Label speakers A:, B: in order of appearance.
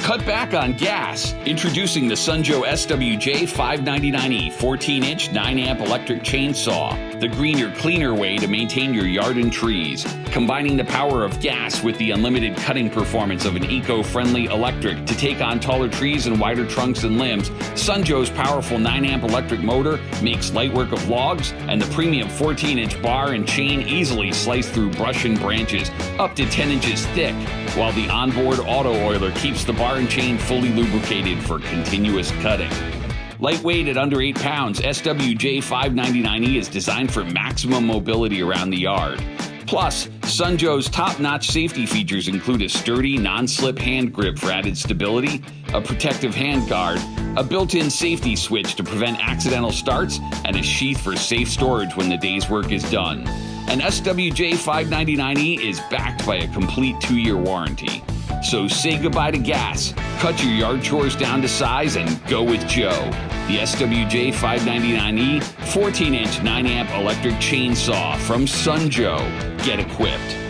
A: Cut back on gas. Introducing the Sunjo SWJ599E 14-inch 9-amp electric chainsaw, the greener, cleaner way to maintain your yard and trees. Combining the power of gas with the unlimited cutting performance of an eco-friendly electric to take on taller trees and wider trunks and limbs, Sunjo's powerful 9-amp electric motor makes light work of logs, and the premium 14-inch bar and chain easily slice through brush and branches, up to 10 inches thick, while the onboard auto oiler keeps the bar and chain fully lubricated for continuous cutting. Lightweight at under 8 pounds, SWJ599E is designed for maximum mobility around the yard. Plus, Sunjo's top-notch safety features include a sturdy, non-slip hand grip for added stability, a protective hand guard, a built-in safety switch to prevent accidental starts, and a sheath for safe storage when the day's work is done. An SWJ599E is backed by a complete 2-year warranty. So say goodbye to gas, cut your yard chores down to size, and go with Joe. The SWJ599E 14-inch 9-amp electric chainsaw from Sunjo. Get equipped.